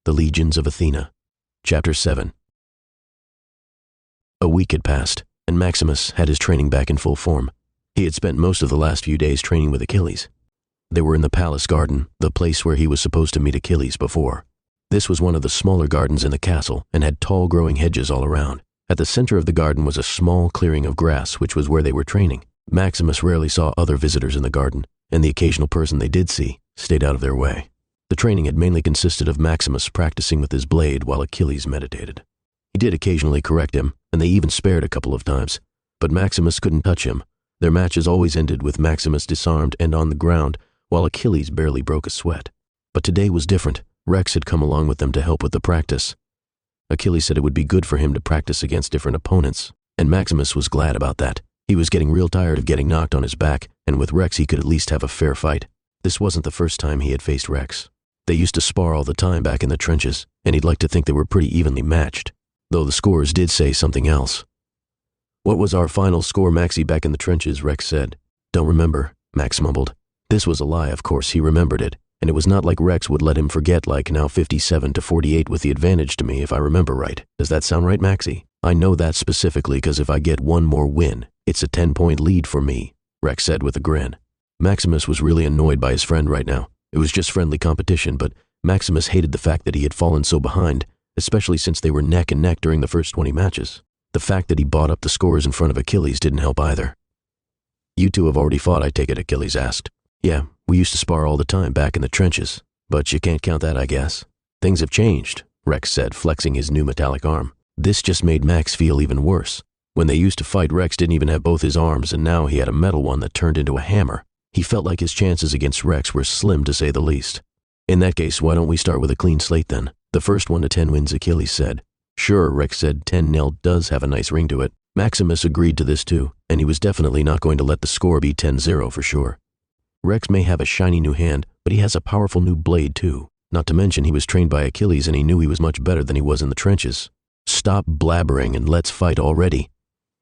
The Legions of Athena. Chapter 7. A week had passed, and Maximus had his training back in full form. He had spent most of the last few days training with Achilles. They were in the palace garden, the place where he was supposed to meet Achilles before. This was one of the smaller gardens in the castle, and had tall growing hedges all around. At the center of the garden was a small clearing of grass, which was where they were training. Maximus rarely saw other visitors in the garden, and the occasional person they did see stayed out of their way. The training had mainly consisted of Maximus practicing with his blade while Achilles meditated. He did occasionally correct him, and they even spared a couple of times, but Maximus couldn't touch him. Their matches always ended with Maximus disarmed and on the ground, while Achilles barely broke a sweat. But today was different. Rex had come along with them to help with the practice. Achilles said it would be good for him to practice against different opponents, and Maximus was glad about that. He was getting real tired of getting knocked on his back, and with Rex he could at least have a fair fight. This wasn't the first time he had faced Rex. They used to spar all the time back in the trenches, and he'd like to think they were pretty evenly matched, though the scores did say something else. "What was our final score, Maxie, back in the trenches?" Rex said. "Don't remember," Max mumbled. This was a lie, of course, he remembered it, and it was not like Rex would let him forget, like now 57-48 with the advantage to me if I remember right. Does that sound right, Maxie? "I know that specifically because if I get one more win, it's a 10-point lead for me," Rex said with a grin. Maximus was really annoyed by his friend right now. It was just friendly competition, but Maximus hated the fact that he had fallen so behind, especially since they were neck and neck during the first 20 matches. The fact that he bought up the scores in front of Achilles didn't help either. "You two have already fought, I take it?" Achilles asked. "Yeah, we used to spar all the time back in the trenches, but you can't count that, I guess." "Things have changed," Rex said, flexing his new metallic arm. This just made Max feel even worse. When they used to fight, Rex didn't even have both his arms, and now he had a metal one that turned into a hammer. He felt like his chances against Rex were slim, to say the least. "In that case, why don't we start with a clean slate then? The first 1 to 10 wins," Achilles said. "Sure," Rex said. 10-0 does have a nice ring to it. Maximus agreed to this too, and he was definitely not going to let the score be 10-0 for sure. Rex may have a shiny new hand, but he has a powerful new blade too. Not to mention he was trained by Achilles and he knew he was much better than he was in the trenches. "Stop blabbering and let's fight already,"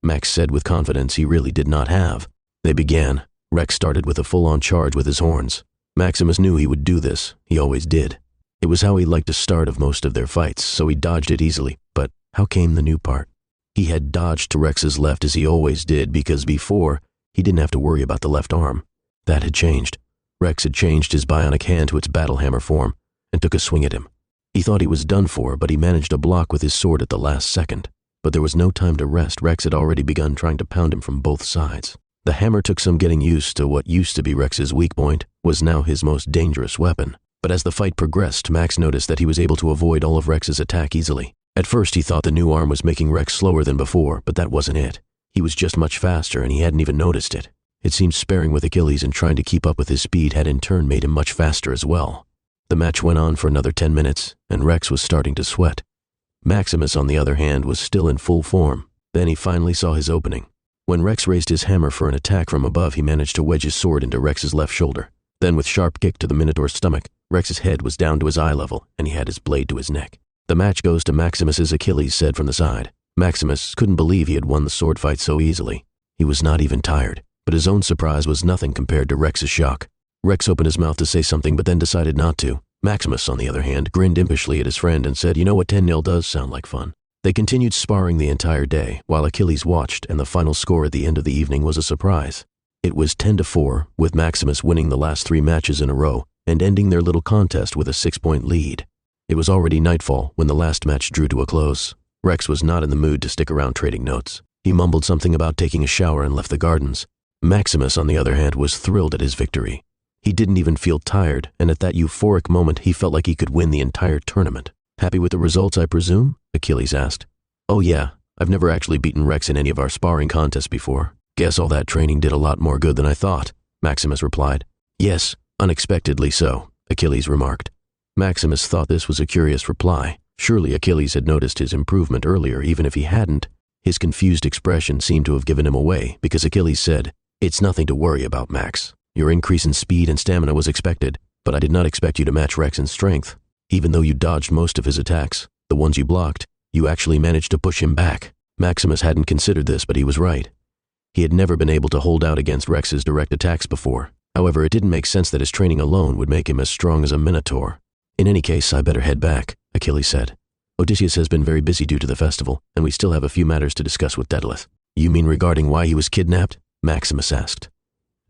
Max said with confidence he really did not have. They began. Rex started with a full-on charge with his horns. Maximus knew he would do this. He always did. It was how he liked to start of most of their fights, so he dodged it easily. But how came the new part? He had dodged to Rex's left as he always did, because before, he didn't have to worry about the left arm. That had changed. Rex had changed his bionic hand to its battle hammer form and took a swing at him. He thought he was done for, but he managed to block with his sword at the last second. But there was no time to rest. Rex had already begun trying to pound him from both sides. The hammer took some getting used to. What used to be Rex's weak point was now his most dangerous weapon. But as the fight progressed, Max noticed that he was able to avoid all of Rex's attack easily. At first he thought the new arm was making Rex slower than before, but that wasn't it. He was just much faster and he hadn't even noticed it. It seemed sparing with Achilles and trying to keep up with his speed had in turn made him much faster as well. The match went on for another 10 minutes, and Rex was starting to sweat. Maximus, on the other hand, was still in full form. Then he finally saw his opening. When Rex raised his hammer for an attack from above, he managed to wedge his sword into Rex's left shoulder. Then with sharp kick to the Minotaur's stomach, Rex's head was down to his eye level, and he had his blade to his neck. "The match goes to Maximus's," Achilles said from the side. Maximus couldn't believe he had won the sword fight so easily. He was not even tired, but his own surprise was nothing compared to Rex's shock. Rex opened his mouth to say something, but then decided not to. Maximus, on the other hand, grinned impishly at his friend and said, "You know what, 10-0 does sound like fun." They continued sparring the entire day, while Achilles watched, and the final score at the end of the evening was a surprise. It was 10-4, with Maximus winning the last 3 matches in a row, and ending their little contest with a 6-point lead. It was already nightfall when the last match drew to a close. Rex was not in the mood to stick around trading notes. He mumbled something about taking a shower and left the gardens. Maximus, on the other hand, was thrilled at his victory. He didn't even feel tired, and at that euphoric moment he felt like he could win the entire tournament. "Happy with the results, I presume?" Achilles asked. "Oh yeah, I've never actually beaten Rex in any of our sparring contests before. Guess all that training did a lot more good than I thought," Maximus replied. "Yes, unexpectedly so," Achilles remarked. Maximus thought this was a curious reply. Surely Achilles had noticed his improvement earlier, even if he hadn't. His confused expression seemed to have given him away, because Achilles said, "It's nothing to worry about, Max. Your increase in speed and stamina was expected, but I did not expect you to match Rex in strength. Even though you dodged most of his attacks, the ones you blocked, you actually managed to push him back." Maximus hadn't considered this, but he was right. He had never been able to hold out against Rex's direct attacks before. However, it didn't make sense that his training alone would make him as strong as a Minotaur. "In any case, I better head back," Achilles said. Odysseus has been very busy due to the festival, and we still have a few matters to discuss with Daedalus. You mean regarding why he was kidnapped? Maximus asked.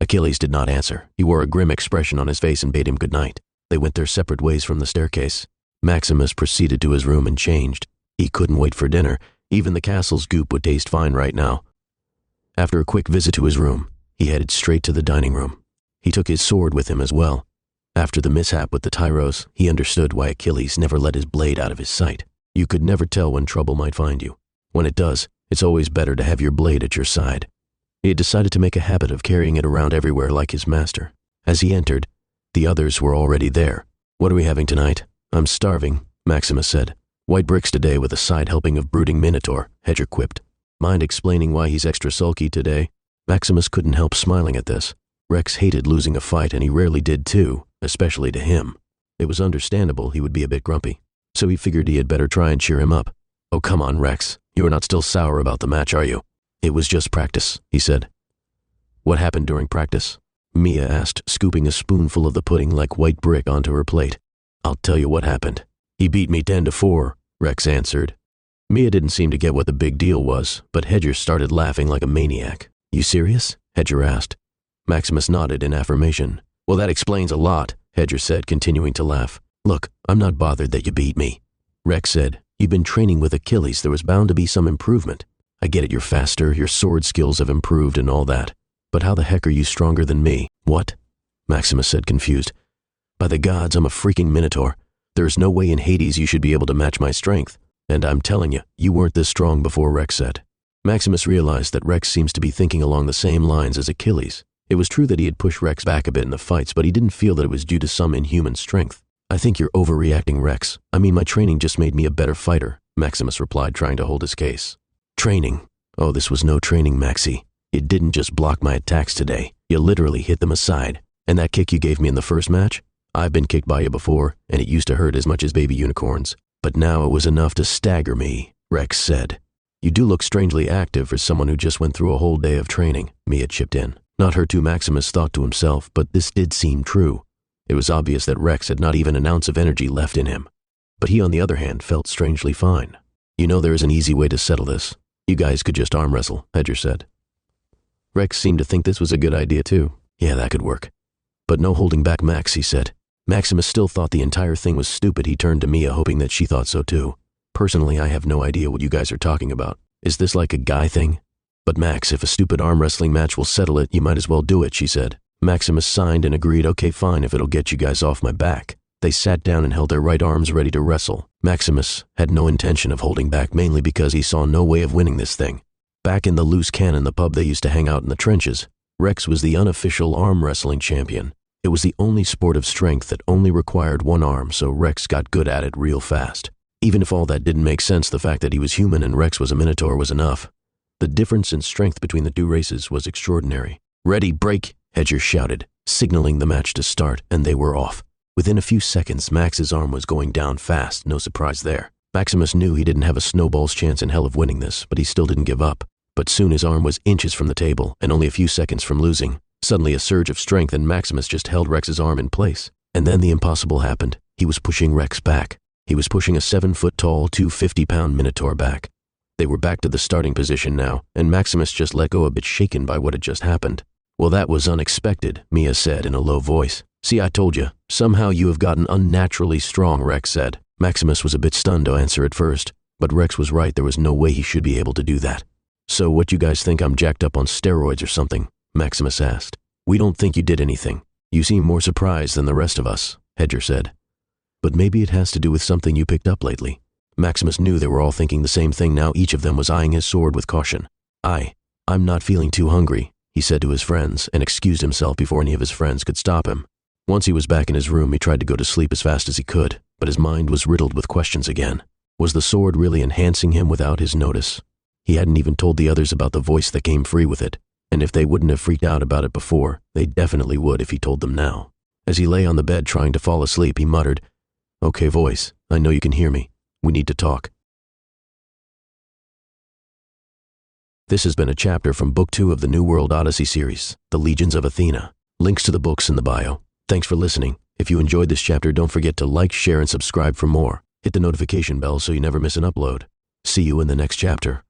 Achilles did not answer. He wore a grim expression on his face and bade him good night. They went their separate ways from the staircase. Maximus proceeded to his room and changed. He couldn't wait for dinner. Even the castle's goop would taste fine right now. After a quick visit to his room, he headed straight to the dining room. He took his sword with him as well. After the mishap with the tyros, he understood why Achilles never let his blade out of his sight. You could never tell when trouble might find you. When it does, it's always better to have your blade at your side. He had decided to make a habit of carrying it around everywhere like his master. As he entered, the others were already there. What are we having tonight? I'm starving, Maximus said. White bricks today with a side helping of brooding minotaur, Hedger quipped. Mind explaining why he's extra sulky today? Maximus couldn't help smiling at this. Rex hated losing a fight, and he rarely did too, especially to him. It was understandable he would be a bit grumpy, so he figured he had better try and cheer him up. Oh, come on, Rex. You are not still sour about the match, are you? It was just practice, he said. What happened during practice? Mia asked, scooping a spoonful of the pudding like white brick onto her plate. I'll tell you what happened. He beat me 10-4, Rex answered. Mia didn't seem to get what the big deal was, but Hedger started laughing like a maniac. You serious? Hedger asked. Maximus nodded in affirmation. Well, that explains a lot, Hedger said, continuing to laugh. Look, I'm not bothered that you beat me. Rex said, you've been training with Achilles. There was bound to be some improvement. I get it, you're faster, your sword skills have improved and all that. But how the heck are you stronger than me? What? Maximus said, confused. By the gods, I'm a freaking minotaur. There's no way in Hades you should be able to match my strength. And I'm telling you, you weren't this strong before, Rex said. Maximus realized that Rex seems to be thinking along the same lines as Achilles. It was true that he had pushed Rex back a bit in the fights, but he didn't feel that it was due to some inhuman strength. I think you're overreacting, Rex. I mean, my training just made me a better fighter, Maximus replied, trying to hold his case. Training? Oh, this was no training, Maxie. You didn't just block my attacks today. You literally hit them aside. And that kick you gave me in the first match? I've been kicked by you before, and it used to hurt as much as baby unicorns. But now it was enough to stagger me, Rex said. You do look strangely active for someone who just went through a whole day of training, Mia chipped in. Not her too, Maximus thought to himself, but this did seem true. It was obvious that Rex had not even an ounce of energy left in him. But he, on the other hand, felt strangely fine. You know, there is an easy way to settle this. You guys could just arm wrestle, Hedger said. Rex seemed to think this was a good idea too. Yeah, that could work. But no holding back, Max, he said. Maximus still thought the entire thing was stupid. He turned to Mia, hoping that she thought so too. Personally, I have no idea what you guys are talking about. Is this like a guy thing? But Max, if a stupid arm wrestling match will settle it, you might as well do it, she said. Maximus signed and agreed, okay, fine, if it'll get you guys off my back. They sat down and held their right arms ready to wrestle. Maximus had no intention of holding back, mainly because he saw no way of winning this thing. Back in the Loose Cannon, the pub they used to hang out in the trenches, Rex was the unofficial arm wrestling champion. It was the only sport of strength that only required one arm, so Rex got good at it real fast. Even if all that didn't make sense, the fact that he was human and Rex was a minotaur was enough. The difference in strength between the two races was extraordinary. Ready, break, Hedger shouted, signaling the match to start, and they were off. Within a few seconds, Max's arm was going down fast, no surprise there. Maximus knew he didn't have a snowball's chance in hell of winning this, but he still didn't give up. But soon his arm was inches from the table, and only a few seconds from losing. Suddenly a surge of strength, and Maximus just held Rex's arm in place. And then the impossible happened. He was pushing Rex back. He was pushing a 7-foot-tall, 250-pound minotaur back. They were back to the starting position now, and Maximus just let go a bit shaken by what had just happened. Well, that was unexpected, Mia said in a low voice. See, I told you. Somehow you have gotten unnaturally strong, Rex said. Maximus was a bit stunned to answer at first, but Rex was right. There was no way he should be able to do that. So what you guys think, I'm jacked up on steroids or something? Maximus asked. We don't think you did anything. You seem more surprised than the rest of us, Hedger said. But maybe it has to do with something you picked up lately. Maximus knew they were all thinking the same thing now. Each of them was eyeing his sword with caution. I'm not feeling too hungry, he said to his friends, and excused himself before any of his friends could stop him. Once he was back in his room, he tried to go to sleep as fast as he could, but his mind was riddled with questions again. Was the sword really enhancing him without his notice? He hadn't even told the others about the voice that came free with it, and if they wouldn't have freaked out about it before, they definitely would if he told them now. As he lay on the bed trying to fall asleep, he muttered, Okay, voice, I know you can hear me. We need to talk. This has been a chapter from Book 2 of the new World Odyssey series, The Legions of Athena. Links to the books in the bio. Thanks for listening. If you enjoyed this chapter, don't forget to like, share, and subscribe for more. Hit the notification bell so you never miss an upload. See you in the next chapter.